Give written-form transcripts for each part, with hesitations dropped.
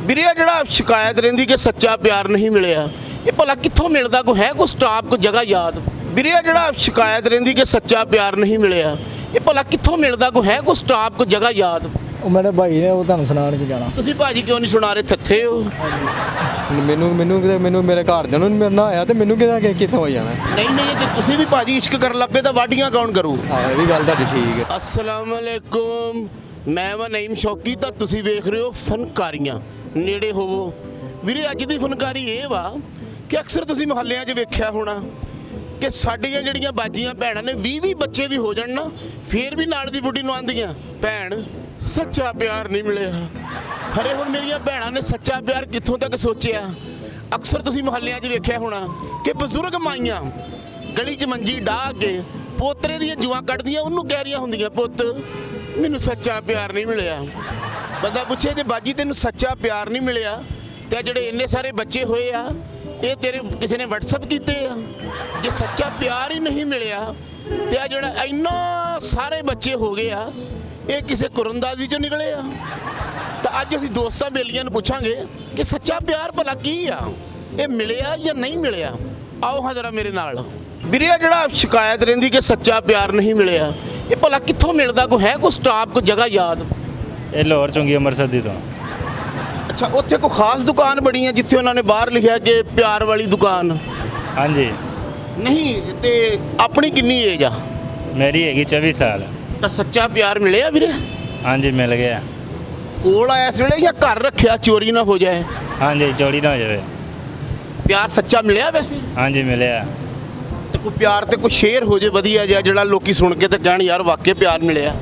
ਵੀਰੇ ਜਿਹੜਾ ਸ਼ਿਕਾਇਤ ਰਹਿੰਦੀ ਕਿ ਸੱਚਾ ਪਿਆਰ ਨਹੀਂ ਮਿਲਿਆ, ਇਹ ਭਲਾ ਕਿੱਥੋਂ ਮਿਲਦਾ? ਕੋਈ ਹੈ ਕੋਈ ਸਟਾਪ ਕੋਈ ਜਗ੍ਹਾ ਯਾਦ? ਵੀਰੇ ਜਿਹੜਾ ਸ਼ਿਕਾਇਤ ਰਹਿੰਦੀ ਕਿ ਸੱਚਾ ਪਿਆਰ ਨਹੀਂ ਮਿਲਿਆ, ਇਹ ਭਲਾ ਕਿੱਥੋਂ ਮਿਲਦਾ? ਕੋਈ ਹੈ ਕੋਈ ਸਟਾਪ ਕੋਈ ਜਗ੍ਹਾ ਯਾਦ? ਉਹ ਮੇਰੇ ਭਾਈ ਨੇ ਉਹ ਤੁਹਾਨੂੰ ਸੁਣਾਉਣ ਕੀ ਜਾਣਾ। ਤੁਸੀਂ ਭਾਜੀ ਕਿਉਂ ਨਹੀਂ ਸੁਣਾ ਰਹੇ? ਥੱਥੇ ਹੋ? ਮੈਨੂੰ ਮੇਰੇ ਘਰਦਿਆਂ ਨੂੰ ਮੇਰੇ ਨਾਲ ਆਇਆ ਤੇ ਮੈਨੂੰ ਕਿੱਥੋਂ ਹੋ ਜਾਣਾ। ਨਹੀਂ ਨਹੀਂ, ਜੇ ਤੁਸੀਂ ਵੀ ਭਾਜੀ ਇਸ਼ਕ ਕਰਨ ਲੱਗ ਪਏ ਤਾਂ ਵਾਢੀਆਂ ਕੌਣ ਕਰੂ? ਹਾਂ ਇਹ ਵੀ ਗੱਲ ਤੁਹਾਡੀ ਠੀਕ ਹੈ। अस्सलाम वालेकुम, मैं वा नईम शौकी ਤਾਂ ਤੁਸੀਂ ਵੇਖ ਰਹੇ ਹੋ ਫਨਕਾਰੀਆਂ। ਨੇੜੇ ਹੋਵੋ ਵੀਰੇ। ਅੱਜ ਦੀ ਫਨਕਾਰੀ ਇਹ ਵਾ ਕਿ ਅਕਸਰ ਤੁਸੀਂ ਮੁਹੱਲਿਆਂ 'ਚ ਵੇਖਿਆ ਹੋਣਾ ਕਿ ਸਾਡੀਆਂ ਜਿਹੜੀਆਂ ਬਾਜੀਆਂ ਭੈਣਾਂ ਨੇ 20 ਬੱਚੇ ਵੀ ਹੋ ਜਾਣ ਨਾ, ਫੇਰ ਵੀ ਨਾਲ ਦੀ ਬੁੱਢੀ ਨੂੰ ਆਂਦੀਆਂ ਭੈਣ ਸੱਚਾ ਪਿਆਰ ਨਹੀਂ ਮਿਲਿਆ। ਖਰੇ ਹੁਣ ਮੇਰੀਆਂ ਭੈਣਾਂ ਨੇ ਸੱਚਾ ਪਿਆਰ ਕਿੱਥੋਂ ਤੱਕ ਸੋਚਿਆ? ਅਕਸਰ ਤੁਸੀਂ ਮੁਹੱਲਿਆਂ 'ਚ ਵੇਖਿਆ ਹੋਣਾ ਕਿ ਬਜ਼ੁਰਗ ਮਾਈਆਂ ਗਲੀ 'ਚ ਮੰਜੀ ਡਾਹ ਕੇ ਪੋਤਰੇ ਦੀਆਂ ਜੂਆਂ ਕੱਢਦੀਆਂ, ਉਹਨੂੰ ਕਹਿ ਰਹੀਆਂ ਹੁੰਦੀਆਂ ਪੁੱਤ ਮੈਨੂੰ ਸੱਚਾ ਪਿਆਰ ਨਹੀਂ ਮਿਲਿਆ। ਬੰਦਾ ਪੁੱਛੇ ਜੇ ਬਾਜੀ ਤੈਨੂੰ ਸੱਚਾ ਪਿਆਰ ਨਹੀਂ ਮਿਲਿਆ ਤੇ ਜਿਹੜੇ ਇੰਨੇ ਸਾਰੇ ਬੱਚੇ ਹੋਏ ਆ ਇਹ ਤੇਰੇ ਕਿਸੇ ਨੇ WhatsApp ਕੀਤੇ ਆ? ਜੇ ਸੱਚਾ ਪਿਆਰ ਹੀ ਨਹੀਂ ਮਿਲਿਆ ਤੇ ਆ ਜਿਹੜਾ ਇੰਨਾ ਸਾਰੇ ਬੱਚੇ ਹੋ ਗਏ ਆ ਇਹ ਕਿਸੇ ਕੁਰੰਦਾਜ਼ੀ ਚੋਂ ਨਿਕਲੇ ਆ? ਤਾਂ ਅੱਜ ਅਸੀਂ ਦੋਸਤਾਂ ਬੇਲੀਆਂ ਨੂੰ ਪੁੱਛਾਂਗੇ ਕਿ ਸੱਚਾ ਪਿਆਰ ਭਲਾ ਕੀ ਆ, ਇਹ ਮਿਲਿਆ ਜਾਂ ਨਹੀਂ ਮਿਲਿਆ। ਆਓ ਹਾਂ ਜਰਾ ਮੇਰੇ ਨਾਲ। ਵੀਰੇ ਜਿਹੜਾ ਸ਼ਿਕਾਇਤ ਰਹਿੰਦੀ ਕਿ ਸੱਚਾ ਪਿਆਰ ਨਹੀਂ ਮਿਲਿਆ, ਇਹ ਭਲਾ ਕਿੱਥੋਂ ਮਿਲਦਾ? ਕੋਈ ਹੈ ਕੋਈ ਸਟਾਪ ਕੋਈ ਜਗ੍ਹਾ ਯਾਦ? ਇਹ ਲਾਹੌਰ ਚੌਂਕੀ ਅੰਮ੍ਰਿਤਸਰ ਦੀ ਤੋਂ। ਅੱਛਾ, ਉੱਥੇ ਕੋਈ ਖਾਸ ਦੁਕਾਨ ਬਣੀ ਹੈ ਜਿੱਥੇ ਉਹਨਾਂ ਨੇ ਬਾਹਰ ਲਿਖਿਆ ਕਿ ਪਿਆਰ ਵਾਲੀ ਦੁਕਾਨ? ਹਾਂਜੀ। ਨਹੀਂ ਤੇ ਆਪਣੀ ਕਿੰਨੀ ਏਜ ਆ? ਮੇਰੀ ਹੈਗੀ 24 ਸਾਲ। ਤਾਂ ਸੱਚਾ ਪਿਆਰ ਮਿਲਿਆ ਵੀਰੇ? ਹਾਂਜੀ ਮਿਲ ਗਿਆ। ਕੋਲ ਆਇਆ ਇਸ ਵੇਲੇ ਜਾਂ ਘਰ ਰੱਖਿਆ ਚੋਰੀ ਨਾ ਹੋ ਜਾਏ? ਹਾਂਜੀ ਚੋਰੀ ਨਾ ਹੋ ਜਾਵੇ। ਪਿਆਰ ਸੱਚਾ ਮਿਲਿਆ ਵੈਸੇ? ਹਾਂਜੀ ਮਿਲਿਆ। ਤੇ ਕੋਈ ਪਿਆਰ ਤੇ ਕੋਈ ਸ਼ੇਰ ਹੋ ਜੇ ਵਧੀਆ ਜਿਹਾ ਜਿਹੜਾ ਲੋਕੀ ਸੁਣ ਕੇ ਤੇ ਕਹਿਣ ਯਾਰ ਵਾਕਿਆ ਪਿਆਰ ਮਿਲਿਆ।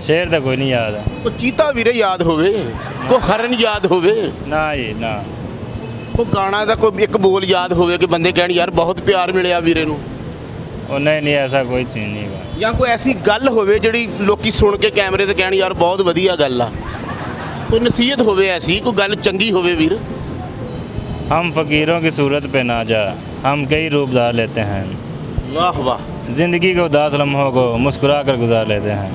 ਸ਼ੇਰ ਤਾਂ ਕੋਈ ਨਹੀਂ ਯਾਦ। ਕੋਈ ਚੀਤਾ ਵੀਰੇ ਯਾਦ ਹੋਵੇ, ਕੋਈ ਹਰਨ ਯਾਦ ਹੋਵੇ, ਨਾ ਜੀ ਨਾ। ਕੋਈ ਗਾਣਾ ਦਾ ਕੋਈ ਇੱਕ ਬੋਲ ਯਾਦ ਹੋਵੇ ਕਿ ਬੰਦੇ ਕਹਿਣ ਯਾਰ ਬਹੁਤ ਪਿਆਰ ਮਿਲਿਆ ਵੀਰੇ ਨੂੰ? ਉਹ ਨਹੀਂ ਐਸਾ ਕੋਈ ਚੀਜ਼ ਨਹੀਂ ਗਾ। ਜਾਂ ਕੋਈ ਐਸੀ ਗੱਲ ਹੋਵੇ ਜਿਹੜੀ ਲੋਕੀ ਸੁਣ ਕੇ ਕੈਮਰੇ ਤੇ ਕਹਿਣ ਯਾਰ ਬਹੁਤ ਵਧੀਆ ਗੱਲ ਆ? ਕੋਈ ਨਸੀਹਤ ਹੋਵੇ ਐਸੀ, ਕੋਈ ਗੱਲ ਚੰਗੀ ਹੋਵੇ ਵੀਰ? हम फ़कीरों की सूरत पे ना जा, हम कई रूप धार लेते हैं। ਵਾਹ ਵਾਹ। ज़िंदगी के उदास लम्हों को मुस्कुरा कर गुजार लेते हैं।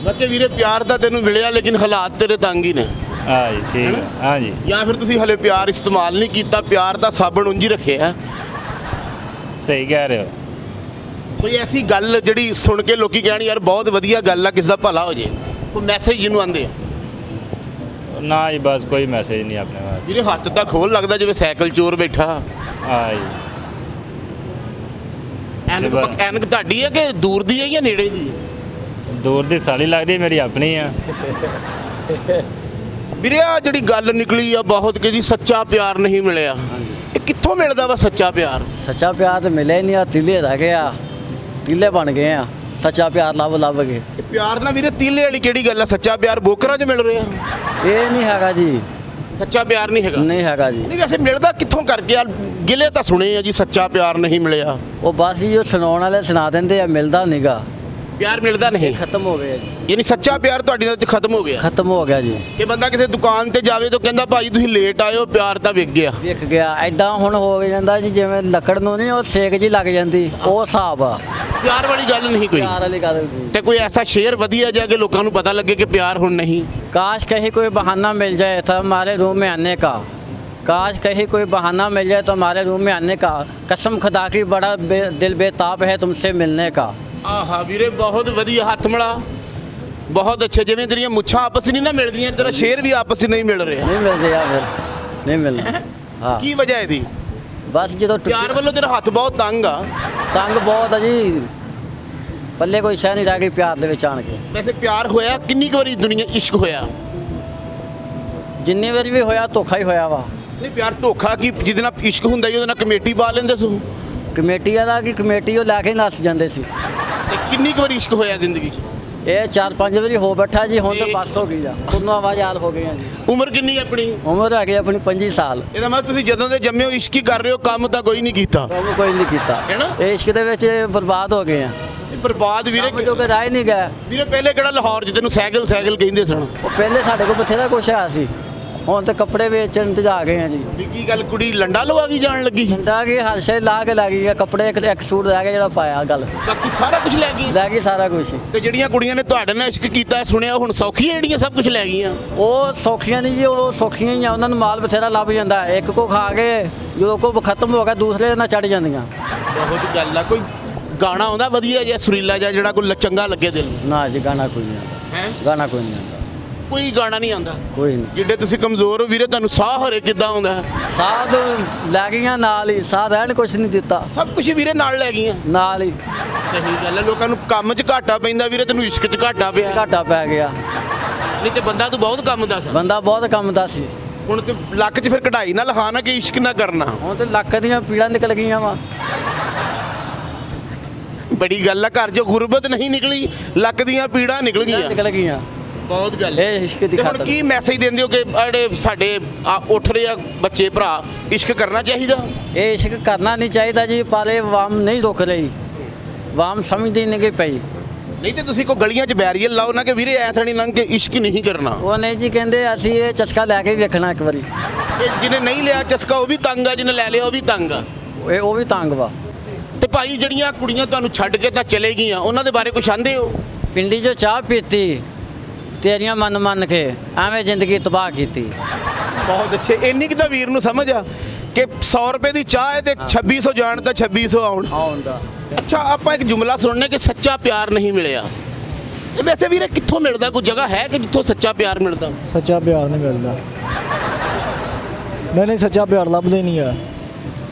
ਬੱਚੇ ਵੀਰੇ ਪਿਆਰ ਤਾਂ ਤੈਨੂੰ ਮਿਲਿਆ ਲੇਕਿਨ ਹਾਲਾਤ ਤੇਰੇ ਤੰਗ ਹੀ ਨੇ। हाँ जी ठीक है। हाँ जी। ਜਾਂ ਫਿਰ ਤੁਸੀਂ ਹਲੇ ਪਿਆਰ ਇਸਤੇਮਾਲ ਨਹੀਂ ਕੀਤਾ, ਪਿਆਰ ਦਾ ਸਾਬਣ ਉਂਝ ਹੀ ਰੱਖਿਆ? सही कह रहे हो। ਕੋਈ ਐਸੀ ਗੱਲ ਜਿਹੜੀ ਸੁਣ ਕੇ ਲੋਕੀ ਕਹਿਣ ਯਾਰ ਬਹੁਤ ਵਧੀਆ ਗੱਲ ਆ, ਕਿਸ ਦਾ ਭਲਾ ਹੋ ਜੇ? ਕੋਈ ਮੈਸੇਜ ਜਿਹਨੂੰ ਆਂਦੇ ਆ? ना जी बस कोई मैसेज नहीं अपने पास। ਵੀਰੇ ਹੱਥ ਤਾਂ ਖੋਲ ਲੱਗਦਾ ਜਿਵੇਂ ਸਾਈਕਲ ਚੋਰ ਬੈਠਾ। हाँ जी। ਐਨਕ ਤੁਹਾਡੀ ਹੈ ਕਿ ਦੂਰ ਦੀ ਹੈ ਜਾਂ ਨੇੜੇ ਦੀ ਹੈ? दूर दी साली लगती मेरी अपनी है। ਵੀਰੇ ਆ ਜਿਹੜੀ ਗੱਲ ਨਿਕਲੀ ਆ ਬਹੁਤ ਕਿ ਜੀ ਸੱਚਾ ਪਿਆਰ ਨਹੀਂ ਮਿਲਿਆ, ਇਹ ਕਿੱਥੋਂ ਮਿਲਦਾ ਵਾ ਸੱਚਾ ਪਿਆਰ? ਸੱਚਾ ਪਿਆਰ ਤਾਂ ਮਿਲਿਆ ਹੀ ਨਹੀਂ ਆ। ਤੀਲੇ ਰਹਿ ਗਏ ਆ, ਤੀਲੇ ਬਣ ਗਏ ਆ। ਸੱਚਾ ਪਿਆਰ ਲੱਭ ਕੇ। ਇਹ ਪਿਆਰ ਨਾਲ ਵੀਰੇ ਤੀਲੇ ਵਾਲੀ ਕਿਹੜੀ ਗੱਲ ਆ? ਸੱਚਾ ਪਿਆਰ ਬੋਕਰਾਂ 'ਚ ਮਿਲ ਰਿਹਾ? ਇਹ ਨਹੀਂ ਹੈਗਾ ਜੀ, ਸੱਚਾ ਪਿਆਰ ਨਹੀਂ ਹੈਗਾ? ਨਹੀਂ ਹੈਗਾ ਜੀ। ਨਹੀਂ ਵੈਸੇ ਮਿਲਦਾ ਕਿੱਥੋਂ ਕਰਕੇ ਆ? ਗਿਲੇ ਤਾਂ ਸੁਣੇ ਆ ਜੀ ਸੱਚਾ ਪਿਆਰ ਨਹੀਂ ਮਿਲਿਆ। ਉਹ ਬਸ ਜੀ ਉਹ ਸੁਣਾਉਣ ਵਾਲੇ ਸੁਣਾ ਦਿੰਦੇ ਆ, ਮਿਲਦਾ ਨਹੀਂਗਾ। ਪਿਆਰ ਮਿਲਦਾ ਨਹੀਂ? ਖਤਮ ਹੋ ਗਿਆ ਜੀ। ਯਾਨੀ ਸੱਚਾ ਪਿਆਰ ਤੁਹਾਡੀ ਨਾਲ ਖਤਮ ਹੋ ਗਿਆ? ਖਤਮ ਹੋ ਗਿਆ ਜੀ। ਕਿ ਬੰਦਾ ਕਿਸੇ ਦੁਕਾਨ ਤੇ ਜਾਵੇ ਤਾਂ ਕਹਿੰਦਾ ਭਾਈ ਤੁਸੀਂ ਲੇਟ ਆਏ ਹੋ, ਪਿਆਰ ਤਾਂ ਵਿਕ ਗਿਆ। ਵਿਕ ਗਿਆ। ਐਦਾਂ ਹੁਣ ਹੋ ਜਾਂਦਾ ਜੀ ਜਿਵੇਂ ਲੱਕੜ ਨੂੰ ਨਹੀਂ ਉਹ ਸੇਕ ਜੀ ਲੱਗ ਜਾਂਦੀ, ਉਹ ਹਿਸਾਬ ਆ। ਪਿਆਰ ਵਾਲੀ ਗੱਲ ਨਹੀਂ ਕੋਈ? ਪਿਆਰ ਵਾਲੀ ਗੱਲ ਜੀ। ਤੇ ਕੋਈ ਐਸਾ ਸ਼ੇਰ ਵਧੀਆ ਜਿਹਾ ਕਿ ਲੋਕਾਂ ਨੂੰ ਪਤਾ ਲੱਗੇ ਕਿ ਪਿਆਰ ਹੁਣ नहीं? काश कहीं कोई बहाना मिल जाए तो हमारे रूम में आने का। काश कहीं कोई बहाना मिल जाए तो हमारे रूम में आने का। कसम खुदा की बड़ा दिल बेताब है तुमसे मिलने का। ਆਹਾ ਵੀਰੇ ਬਹੁਤ ਵਧੀਆ, ਹੱਥ ਮਿਲਾ, ਬਹੁਤ ਅੱਛੇ। ਜਿਵੇਂ ਤੇਰੀਆਂ ਮੁੱਛਾਂ ਆਪਸ ਨਹੀਂ ਨਾ ਮਿਲਦੀਆਂ, ਤੇਰਾ ਸ਼ੇਰ ਵੀ ਆਪਸ ਨਹੀਂ ਮਿਲ ਰਿਹਾ। नहीं मिलते या फिर नहीं मिलना। हाँ ਕੀ ਵਜ੍ਹਾ ਇਹਦੀ? बस जो ਪਿਆਰ ਵੱਲੋਂ ਤੇਰਾ ਹੱਥ ਬਹੁਤ ਤੰਗ ਆ। तंग बहुत है जी, पल्ले कोई शह नहीं रह गई प्यार दे विच आण के। ਵੈਸੇ ਪਿਆਰ ਹੋਇਆ ਕਿੰਨੀ ਕੁ ਵਾਰੀ ਦੁਨੀਆ ਇਸ਼ਕ ਹੋਇਆ? जिन्नी बारी भी होया धोखा ही होया वा। ਨਹੀਂ ਪਿਆਰ ਧੋਖਾ ਕੀ? ਜਿਹਦੇ ਨਾਲ ਇਸ਼ਕ ਹੁੰਦਾ ਜੀ ਉਹਦੇ ਨਾਲ ਕਮੇਟੀ ਪਾ ਲੈਂਦੇ ਸੋ? कमेटी वाला की कमेटी वो लैके नस जाते सी। ਤੇ ਕਿੰਨੀ ਕੁ ਵਾਰੀ ਇਸ਼ਕ ਹੋਇਆ ਜ਼ਿੰਦਗੀ 'ਚ? ये 4-5 बारी हो बैठा जी, हुण तो बस हो गई आ। दोनों आवाज़ हो गई जी। ਉਮਰ ਕਿੰਨੀ ਆਪਣੀ? उम्र है गई अपनी 25 साल। ਇਹਦਾ ਮਤਲਬ ਤੁਸੀਂ ਜਦੋਂ ਦੇ ਜੰਮੇ ਹੋ ਇਸ਼ਕ ਹੀ ਕਰ ਰਹੇ ਹੋ, ਕੰਮ ਤਾਂ ਕੋਈ ਨਹੀਂ ਕੀਤਾ ਕੰਮ ਕੋਈ ਨਹੀਂ ਕੀਤਾ ਹੈ ਨਾ? ਇਹ ਇਸ਼ਕ ਦੇ ਵਿੱਚ ਬਰਬਾਦ ਹੋ ਗਏ ਆ। ਇਹ ਬਰਬਾਦ ਵੀਰੇ। ਕੰਮ ਜੋ ਕਿ ਰਾਹ ਹੀ ਨਹੀਂ ਗਿਆ। ਵੀਰੇ ਪਹਿਲੇ ਕਿਹੜਾ ਲਾਹੌਰ 'ਚ ਤੈਨੂੰ ਸਾਈਕਲ ਕਹਿੰਦੇ ਸਨ? ਉਹ ਪਹਿਲੇ ਸਾਡੇ ਕੋਲ ਬਥੇਰਾ ਕੁਛ ਆ ਸੀ। ਹੁਣ ਤੇ ਕੱਪੜੇ ਵੇਚਣ ਤੇ ਜਾ ਗਏ ਆ ਜੀ। ਵੀ ਕੀ ਗੱਲ ਕੁੜੀ ਲੰਡਾ ਲਵਾ ਕੇ ਜਾਣ ਲੱਗੀ? ਠੰਡਾ ਕੀ ਹਰ ਸ਼ੇ ਲਾ ਕੇ ਲੱਗੀ ਆ, ਕੱਪੜੇ ਇੱਕ ਸੂਟ ਲੈ ਕੇ ਜਿਹੜਾ ਪਾਇਆ ਗੱਲ ਬਾਕੀ ਸਾਰਾ ਕੁਝ ਲੈ ਗਈ? ਲੈ ਗਈ ਸਾਰਾ ਕੁਝ। ਤੇ ਜਿਹੜੀਆਂ ਕੁੜੀਆਂ ਨੇ ਤੁਹਾਡੇ ਨਾਲ ਇਸ਼ਕ ਕੀਤਾ ਸੁਣਿਆ, ਹੁਣ ਸੌਖੀਆਂ ਜਿਹੜੀਆਂ ਸਭ ਕੁਝ ਲੈ ਗਈਆਂ? ਉਹ ਸੌਖੀਆਂ ਨਹੀਂ ਜੀ, ਉਹ ਸੌਖੀਆਂ ਹੀ ਆ, ਉਹਨਾਂ ਨੂੰ ਮਾਲ ਬਥੇਰਾ ਲੱਭ ਜਾਂਦਾ। ਇੱਕ ਕੋ ਖਾ ਕੇ ਜਦੋਂ ਕੋ ਖਤਮ ਹੋ ਗਿਆ ਦੂਸਰੇ ਨਾਲ ਚੜ ਜਾਂਦੀਆਂ। ਬਹੁਤ ਗੱਲ ਆ। ਕੋਈ ਗਾਣਾ ਆਉਂਦਾ ਵਧੀਆ ਜਿਹਾ ਸੁਰੀਲਾ ਜਿਹਾ ਜਿਹੜਾ ਕੋਈ ਚੰਗਾ ਲੱਗੇ ਦਿਲ ਨੂੰ? ਨਾ ਜੀ ਗਾਣਾ ਕੋਈ ਨਹੀਂ ਆਉਂਦਾ, ਹੈ ਗਾਣਾ ਕੋਈ ਨਹੀਂ ਆਉਂਦਾ, ਕੋਈ ਗਾਣਾ ਨਹੀਂ ਆਉਂਦਾ? ਕੋਈ ਨਹੀਂ। ਜਿੱਡੇ ਤੁਸੀਂ ਕਮਜ਼ੋਰ ਹੋ ਵੀਰੇ, ਤੁਹਾਨੂੰ ਸਾਹ ਹਰੇ ਕਿੱਦਾਂ ਆਉਂਦਾ? ਸਾਧ ਲੈ ਗਈਆਂ ਨਾਲ ਹੀ, ਸਾਧ ਰਹਿਣ ਕੁਛ ਨਹੀਂ ਦਿੱਤਾ, ਸਭ ਕੁਝ ਵੀਰੇ ਨਾਲ ਲੈ ਗਈਆਂ। ਨਾਲ ਹੀ ਸਹੀ ਗੱਲ ਹੈ। ਲੋਕਾਂ ਨੂੰ ਕੰਮ 'ਚ ਘਾਟਾ ਪੈਂਦਾ ਵੀਰੇ, ਤੈਨੂੰ ਇਸ਼ਕ 'ਚ ਘਾਟਾ ਪਿਆ। ਘਾਟਾ ਪੈ ਗਿਆ। ਨਹੀਂ ਤੇ ਬੰਦਾ ਤੂੰ ਬਹੁਤ ਕੰਮ ਦਾ ਸੀ। ਬੰਦਾ ਬਹੁਤ ਕੰਮ ਦਾ ਸੀ। ਹੁਣ ਤੇ ਲੱਕ 'ਚ ਫਿਰ ਕਢਾਈ ਨਾ ਲਖਾਣਾ ਕਿ ਇਸ਼ਕ ਨਾ ਕਰਨਾ। ਹੁਣ ਤੇ ਲੱਕ ਦੀਆਂ ਪੀੜਾਂ ਨਿਕਲ ਗਈਆਂ ਵਾ। ਬੜੀ ਗੱਲ ਆ, ਘਰ 'ਚੋਂ ਗੁਰਬਤ ਨਹੀਂ ਨਿਕਲੀ, ਲੱਕ ਦੀਆਂ ਪੀੜਾਂ ਨਿਕਲ ਗਈਆਂ। ਨਿਕਲ ਗਈਆਂ। ਬਹੁਤ ਗੱਲ ਇਹ ਇਸ਼ਕ ਦੀ ਤੇ ਹੁਣ ਖਾਤਰ। ਕੀ ਮੈਸੇਜ ਦਿੰਦੇ ਹੋ ਕਿ ਜਿਹੜੇ ਸਾਡੇ ਉੱਠ ਰਹੇ ਆ ਬੱਚੇ ਭਰਾ, ਇਸ਼ਕ ਕਰਨਾ ਚਾਹੀਦਾ? ਇਹ ਇਸ਼ਕ ਕਰਨਾ ਨਹੀਂ ਚਾਹੀਦਾ ਜੀ, ਪਰ ਇਹ ਵਾਮ ਨਹੀਂ ਰੁਕ ਰਹੀ, ਵਾਮ ਸਮਝਦੀ ਨਹੀਂ ਕਿ ਪਈ। ਨਹੀਂ ਤੇ ਤੁਸੀਂ ਕੋਈ ਗਲੀਆਂ 'ਚ ਬੈਰੀਅਰ ਲਾਓ ਨਾ ਕਿ ਵੀਰੇ ਐ ਥਣੀ ਲੰਘ ਕੇ ਇਸ਼ਕ ਨਹੀਂ ਕਰਨਾ। ਉਹ ਨਹੀਂ ਜੀ, ਕਹਿੰਦੇ ਅਸੀਂ ਇਹ ਚਸਕਾ ਲੈ ਕੇ ਹੀ ਵੇਖਣਾ ਇੱਕ ਵਾਰੀ। ਤੇ ਜਿਹਨੇ ਨਹੀਂ ਲਿਆ ਚਸਕਾ ਉਹ ਵੀ ਤੰਗ ਆ, ਜਿਹਨੇ ਲੈ ਲਿਆ ਉਹ ਵੀ ਤੰਗ ਆ। ਉਹ ਵੀ ਤੰਗ ਵਾ। ਤੇ ਭਾਈ ਜਿਹੜੀਆਂ ਕੁੜੀਆਂ ਤੁਹਾਨੂੰ ਛੱਡ ਕੇ ਤਾਂ ਚਲੇ ਗਈਆਂ, ਉਹਨਾਂ ਦੇ ਬਾਰੇ ਕੁਛ ਆਂਦੇ ਹੋ? ਪਿੰਡੀ 'ਚੋਂ ਚਾਹ ਪੀਤੀ, ਤੇਰੀਆਂ ਮੰਨ ਕੇ ਐਵੇਂ ਜ਼ਿੰਦਗੀ ਤਬਾਹ ਕੀਤੀ। ਬਹੁਤ ਅੱਛੇ। ਇੰਨੀ ਕਿ ਤਾਂ ਵੀਰ ਨੂੰ ਸਮਝ ਆ ਕਿ 100 ਰੁਪਏ ਦੀ ਚਾਹ ਹੈ ਤੇ 2600 ਜਾਣ ਤਾਂ 2600 ਆਉਣ। ਆਉਂਦਾ। ਅੱਛਾ, ਆਪਾਂ ਇੱਕ ਜੁਮਲਾ ਸੁਣਨੇ ਕਿ ਸੱਚਾ ਪਿਆਰ ਨਹੀਂ ਮਿਲਿਆ। ਇਹ ਵੈਸੇ ਵੀਰੇ ਕਿੱਥੋਂ ਮਿਲਦਾ? ਕੋਈ ਜਗ੍ਹਾ ਹੈ ਕਿ ਜਿੱਥੋਂ ਸੱਚਾ ਪਿਆਰ ਮਿਲਦਾ? ਸੱਚਾ ਪਿਆਰ ਨਹੀਂ ਮਿਲਦਾ। ਨਹੀਂ ਸੱਚਾ ਪਿਆਰ ਲੱਭਦਾ ਹੀ ਨਹੀਂ ਆ।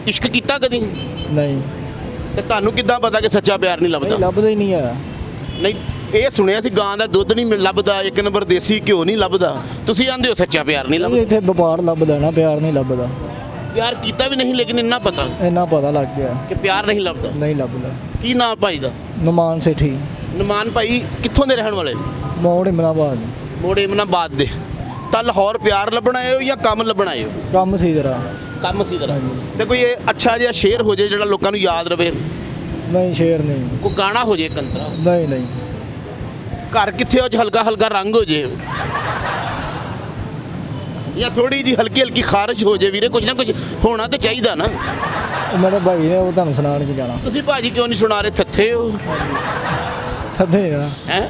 ਇਸ਼ਕ ਕੀਤਾ ਕਦੀ? ਨਹੀਂ ਤੇ ਤੁਹਾਨੂੰ ਕਿੱਦਾਂ ਪਤਾ ਕਿ ਸੱਚਾ ਪਿਆਰ ਨਹੀਂ ਲੱਭਦਾ? ਲੱਭਦਾ ਹੀ ਨਹੀਂ ਆ। ਨਹੀਂ, ਇਹ ਸੁਣਿਆ ਸੀ ਗਾਂ ਦਾ ਦੁੱਧ ਨਹੀਂ ਲੱਭਦਾ, ਇੱਕ ਨੰਬਰ ਦੇਸੀ ਘਿਓ ਨਹੀਂ ਲੱਭਦਾ। ਤੁਸੀਂ ਆਂਦੇ ਹੋ ਸੱਚਾ ਪਿਆਰ ਨਹੀਂ ਲੱਭਦਾ। ਇੱਥੇ ਵਪਾਰ ਲੱਭਦਾ ਨਾ, ਪਿਆਰ ਨਹੀਂ ਲੱਭਦਾ। ਪਿਆਰ ਕੀਤਾ ਵੀ ਨਹੀਂ, ਲੇਕਿਨ ਇੰਨਾ ਪਤਾ ਇੰਨਾ ਪਤਾ ਲੱਗ ਗਿਆ ਕਿ ਪਿਆਰ ਨਹੀਂ ਲੱਭਦਾ। ਨਹੀਂ ਲੱਭਦਾ। ਕੀ ਨਾਮ ਭਾਈ ਦਾ? ਨੁਮਾਨ ਸੇਠੀ, ਨਮਾਨ ਭਾਈ ਕਿੱਥੋਂ ਦੇ ਰਹਿਣ ਵਾਲੇ? ਮੋੜ ਇਮਨਾਬਾਦ। ਮੋੜੇ ਇਮਨਾਬਾਦ ਦੇ। ਤਾਂ ਲਾਹੌਰ ਪਿਆਰ ਲੱਭਣ ਆਏ ਹੋ ਜਾਂ ਕੰਮ ਲੱਭਣ ਆਏ ਹੋ? ਕੰਮ ਸੀ ਜਰਾ। ਕੰਮ ਸੀ ਤਰ੍ਹਾਂ। ਤੇ ਕੋਈ ਇਹ ਅੱਛਾ ਜਿਹਾ ਸ਼ੇਰ ਹੋ ਜਾਏ ਜਿਹੜਾ ਲੋਕਾਂ ਨੂੰ ਯਾਦ ਰਵੇ, ਨਹੀਂ ਸ਼ੇਰ ਨਹੀਂ। ਕੋਈ ਗਾਣਾ ਹੋ ਜਾਏ ਕੰਤਰਾ, ਨਹੀਂ ਘਰ ਕਿੱਥੇ ਹੋ ਹਲਕਾ ਹਲਕਾ ਰੰਗ ਹੋ ਜਾਏ, ਜਾਂ ਥੋੜੀ ਜੀ ਹਲਕੀ ਹਲਕੀ ਖਾਰਿਸ਼ ਹੋ ਜਾਏ ਵੀਰੇ, ਕੁਝ ਨਾ ਕੁਝ ਹੋਣਾ ਤੇ ਚਾਹੀਦਾ ਨਾ। ਉਹ ਮੇਰੇ ਭਾਈ ਨੇ ਉਹ ਤੁਹਾਨੂੰ ਸੁਣਾਉਣ ਚ ਜਾਣਾ। ਤੁਸੀਂ ਭਾਜੀ ਕਿਉਂ ਨਹੀਂ ਸੁਣਾ ਰਹੇ? ਥੱਥੇ ਹੋ ਥੱਦੇ ਆ। ਹੈ?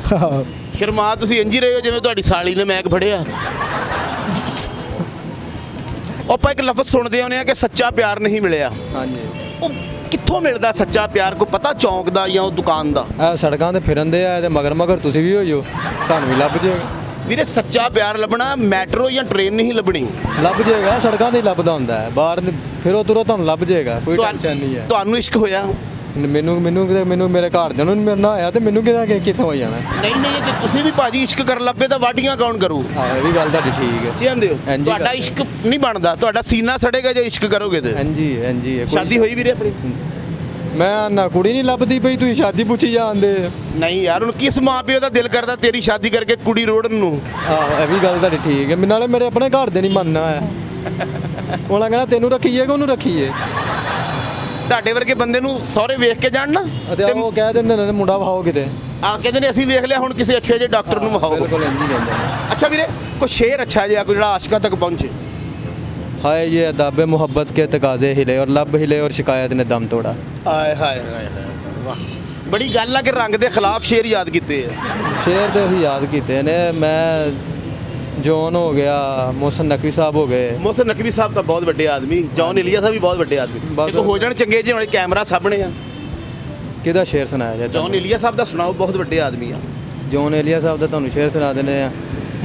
ਸ਼ਰਮਾ ਤੁਸੀਂ ਇੰਜ ਹੀ ਰਹੇ ਹੋ ਜਿਵੇਂ ਤੁਹਾਡੀ ਸਾਲੀ ਨੇ ਮੈਕ ਫੜਿਆ। ਆਪਾਂ ਇੱਕ ਲਫ਼ਜ਼ ਸੁਣਦੇ ਆਉਂਦੇ ਆ ਕਿ ਸੱਚਾ ਪਿਆਰ ਨਹੀਂ ਮਿਲਿਆ। ਹਾਂਜੀ, ਉਹ ਕਿੱਥੋਂ ਮਿਲਦਾ ਸੱਚਾ ਪਿਆਰ? ਕੋਈ ਪਤਾ ਚੌਂਕ ਦਾ ਜਾਂ ਉਹ ਦੁਕਾਨ ਦਾ? ਇਹ ਸੜਕਾਂ ਤੇ ਫਿਰਨ ਦੇ ਆ ਤੇ ਮਗਰ ਤੁਸੀਂ ਵੀ ਹੋ ਜਾਓ, ਤੁਹਾਨੂੰ ਵੀ ਲੱਭ ਜਾਏਗਾ। ਵੀਰੇ ਸੱਚਾ ਪਿਆਰ ਲੱਭਣਾ ਮੈਟਰੋ ਜਾਂ ਟ੍ਰੇਨ ਨਹੀਂ ਲੱਭਣੀ। ਲੱਭ ਜਾਏਗਾ, ਸੜਕਾਂ ਤੇ ਹੀ ਲੱਭਦਾ ਹੁੰਦਾ ਹੈ। ਬਾਹਰ ਫਿਰੋ ਤੁਰੋ ਤੁਹਾਨੂੰ ਲੱਭ ਜਾਏਗਾ, ਕੋਈ ਟੈਨਸ਼ਨ ਨਹੀਂ ਹੈ। ਤੁਹਾਨੂੰ ਇਸ਼ਕ ਹੋਇਆ? ਮੈਨੂੰ ਮੇਰੇ ਘਰ ਦੇ ਨੂੰ ਮੇਰੇ ਨਾਲ ਆਇਆ ਤੇ ਮੈਨੂੰ ਕਿੱਥੋਂ ਹੋ ਜਾਣਾ। ਨਹੀਂ ਨਹੀਂ, ਜੇ ਤੁਸੀਂ ਵੀ ਭਾਜੀ ਇਸ਼ਕ ਕਰਨ ਲੱਗੇ ਤਾਂ ਵਾਢੀਆਂ ਕੌਣ ਕਰੂ? ਹਾਂ, ਇਹ ਵੀ ਗੱਲ ਤੁਹਾਡੀ ਠੀਕ ਹੈ। ਚਾਹੁੰਦੇ ਹੋ ਹਾਂਜੀ, ਤੁਹਾਡਾ ਗੱਲ ਇਸ਼ਕ ਨਹੀਂ ਬਣਦਾ, ਤੁਹਾਡਾ ਸੀਨਾ ਸੜੇਗਾ ਜੇ ਇਸ਼ਕ ਕਰੋਗੇ ਤੇ। ਹਾਂਜੀ ਇਹ ਕੋਈ- ਸ਼ਾਦੀ ਹੋਈ ਵੀਰੇ ਆਪਣੀ? ਮੈਂ ਨਾ ਕੁੜੀ ਨਹੀਂ ਲੱਭਦੀ ਪਈ, ਤੁਸੀਂ ਸ਼ਾਦੀ ਪੁੱਛੀ ਜਾਂਦੇ। ਨਹੀਂ ਯਾਰ, ਹੁਣ ਕਿਸ ਮਾਂ ਪਿਓ ਦਾ ਦਿਲ ਕਰਦਾ ਤੇਰੀ ਸ਼ਾਦੀ ਕਰਕੇ ਕੁੜੀ ਰੋੜਨ ਨੂੰ? ਆਹ ਇਹ ਵੀ ਗੱਲ ਤੁਹਾਡੀ ਠੀਕ ਹੈ। ਨਾਲੇ ਮੇਰੇ ਆਪਣੇ ਘਰ ਦੇ ਨਹੀਂ ਮੰਨਣਾ ਹੈ। ਉਹਨਾਂ ਕਹਿਣਾ ਤੈਨੂੰ ਰੱਖੀਏ ਕਿ ਉਹਨੂੰ ਰੱਖੀਏ। ਤੁਹਾਡੇ ਵਰਗੇ ਬੰਦੇ ਨੂੰ ਸਹੁਰੇ ਵੇਖ ਕੇ ਜਾਣ ਨਾ, ਅਤੇ ਉਹ ਕਹਿ ਦਿੰਦੇ ਨੇ ਮੁੰਡਾ ਵਿਖਾਓ ਕਿਤੇ। ਆ ਕਹਿੰਦੇ ਨੇ ਅਸੀਂ ਵੇਖ ਲਿਆ, ਹੁਣ ਕਿਸੇ ਅੱਛੇ ਜਿਹੇ ਡਾਕਟਰ ਨੂੰ ਵਿਖਾਓ। ਬਿਲਕੁਲ ਇੰਝ ਹੀ ਕਹਿੰਦੇ ਨੇ। ਅੱਛਾ ਵੀਰੇ, ਕੋਈ ਸ਼ੇਰ ਅੱਛਾ ਜਿਹਾ ਕੋਈ ਜਿਹੜਾ ਆਸ਼ਿਕਾਂ ਤੱਕ ਪਹੁੰਚੇ। हाय ये अदाब मोहब्बत के तकाजे हिले और लब हिले और शिकायत ने दम तोड़ा। ਆਏ ਹਾਏ ਹਾਏ ਵਾਹ, ਬੜੀ ਗੱਲ ਆ ਕਿ ਰੰਗ ਦੇ ਖਿਲਾਫ ਸ਼ੇਰ ਯਾਦ ਕੀਤੇ ਆ। शेर तो ही याद किए ने। मैं जॉन हो गया, मोहसन नकवी साहब हो गए। ਮੋਹਸਨ ਨਕਵੀ ਸਾਹਿਬ ਤਾਂ ਬਹੁਤ ਵੱਡੇ ਆਦਮੀ, ਜੌਨ ਇਲੀਆ ਸਾਹਿਬ ਵੀ ਬਹੁਤ ਵੱਡੇ ਆਦਮੀ। ਬਹੁਤ ਇੱਕ ਹੋ ਜਾਣ ਚੰਗੇ ਜਿਹੇ, ਹੁਣ ਕੈਮਰਾ ਸਾਹਮਣੇ ਆ। किदा शेर सुनाया जाए? ਜੌਨ ਇਲੀਆ ਸਾਹਿਬ ਦਾ ਸੁਣਾਓ, ਬਹੁਤ ਵੱਡੇ ਆਦਮੀ ਆ। जॉन एलिया साहब का तुहानू शेर सुना देने हैं।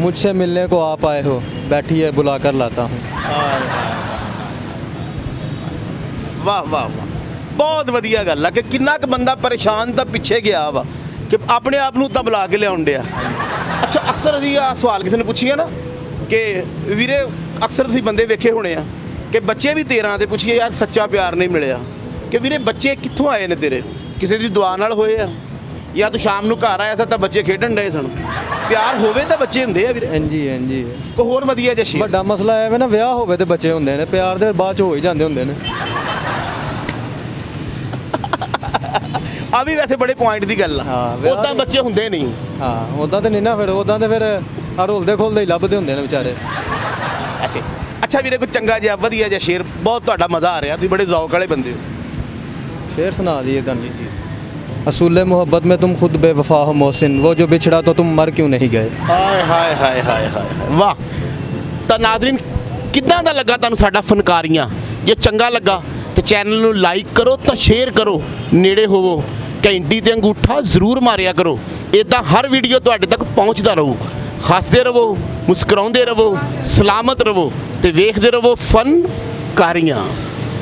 मुझसे मिलने को आप आए हो, बैठी है बुला कर लाता हूँ। ਵਾਹ ਵਾਹ ਵਾਹ, ਬਹੁਤ ਵਧੀਆ ਗੱਲ ਆ ਕਿ ਕਿੰਨਾ ਕੁ ਬੰਦਾ ਪਰੇਸ਼ਾਨ ਤਾਂ ਪਿੱਛੇ ਗਿਆ ਵਾ ਕਿ ਆਪਣੇ ਆਪ ਨੂੰ ਤਾਂ ਬੁਲਾ ਕੇ ਲਿਆਉਣ ਡਿਆ। ਅੱਛਾ, ਅਕਸਰ ਅਸੀਂ ਆਹ ਸਵਾਲ ਕਿਸੇ ਨੇ ਪੁੱਛੀਆ ਨਾ ਕਿ ਵੀਰੇ ਅਕਸਰ ਤੁਸੀਂ ਬੰਦੇ ਵੇਖੇ ਹੋਣੇ ਆ ਕਿ ਬੱਚੇ ਵੀ 13 ਤੇ ਪੁੱਛੀਏ ਯਾਰ ਸੱਚਾ ਪਿਆਰ ਨਹੀਂ ਮਿਲਿਆ, ਕਿ ਵੀਰੇ ਬੱਚੇ ਕਿੱਥੋਂ ਆਏ ਨੇ ਤੇਰੇ? ਕਿਸੇ ਦੀ ਦੁਆ ਨਾਲ ਹੋਏ ਆ ਜਾਂ ਤੂੰ ਸ਼ਾਮ ਨੂੰ ਘਰ ਆਇਆ ਸੀ ਤਾਂ ਬੱਚੇ ਖੇਡਣ ਡਏ ਸਨ? ਪਿਆਰ ਹੋਵੇ ਤਾਂ ਬੱਚੇ ਹੁੰਦੇ ਆ ਵੀਰੇ। ਇੰਜੀ ਕੋਈ ਹੋਰ ਵਧੀਆ ਜਿਹਾ ਸ਼ੇਰ? ਵੱਡਾ ਮਸਲਾ ਇਹ ਵੇ ਨਾ, ਵਿਆਹ ਹੋਵੇ ਤੇ ਬੱਚੇ ਹੁੰਦੇ ਨੇ, ਪਿਆਰ ਦੇ ਬਾਅਦ ਚ ਹੋ ਹੀ ਜਾਂਦੇ ਹੁੰਦੇ ਨੇ। ਆ ਵੀ ਵੈਸੇ ਬੜੇ ਪੁਆਇੰਟ ਦੀ ਗੱਲ ਆ। ਹਾਂ, ਵਿਆਹ ਉਦਾਂ ਬੱਚੇ ਹੁੰਦੇ ਨਹੀਂ। ਹਾਂ, ਉਦਾਂ ਤੇ ਨਹੀਂ ਨਾ, ਫਿਰ ਉਦਾਂ ਤੇ ਫਿਰ ਆ ਰੋਲਦੇ ਖੋਲਦੇ ਹੀ ਲੱਭਦੇ ਹੁੰਦੇ ਨੇ ਵਿਚਾਰੇ। ਅੱਛਾ ਅੱਛਾ ਵੀਰੇ, ਕੋਈ ਚੰਗਾ ਜਿਹਾ ਵਧੀਆ ਜਿਹਾ ਸ਼ੇਰ, ਬਹੁਤ ਤੁਹਾਡਾ ਮਜ਼ਾ ਆ ਰਿਹਾ, ਤੁਸੀਂ ਬੜੇ ਜ਼ੌਕ ਵਾਲੇ ਬੰਦੇ ਹੋ। शेर सुना दिए तन असूल मोहब्बत में तुम खुद बेवफा हो मोहसिन, वो जो बिछड़ा तो तुम मर क्यों नहीं गए। ਹਾਏ ਹਾਏ ਹਾਏ ਹਾਏ ਹਾਏ ਵਾਹ। ਤਾਂ ਨਾਜ਼ਰੀਨ, ਕਿੱਦਾਂ ਦਾ ਲੱਗਾ ਤੁਹਾਨੂੰ ਸਾਡਾ ਫਨਕਾਰੀਆਂ? ਜੇ ਚੰਗਾ ਲੱਗਾ ਤੇ ਚੈਨਲ ਨੂੰ ਲਾਈਕ ਕਰੋ ਤਾਂ ਸ਼ੇਅਰ ਕਰੋ, ਨੇੜੇ ਹੋਵੋ ਘੰਟੀ ਤੇ ਅੰਗੂਠਾ ਜ਼ਰੂਰ ਮਾਰਿਆ ਕਰੋ। ਇਦਾਂ ਹਰ ਵੀਡੀਓ ਤੁਹਾਡੇ ਤੱਕ ਪਹੁੰਚਦਾ ਰਹੂ। ਹੱਸਦੇ ਰਹੋ, ਮੁਸਕਰਾਉਂਦੇ ਰਹੋ, ਸਲਾਮਤ ਰਹੋ ਤੇ ਵੇਖਦੇ ਰਹੋ ਫਨਕਾਰੀਆਂ।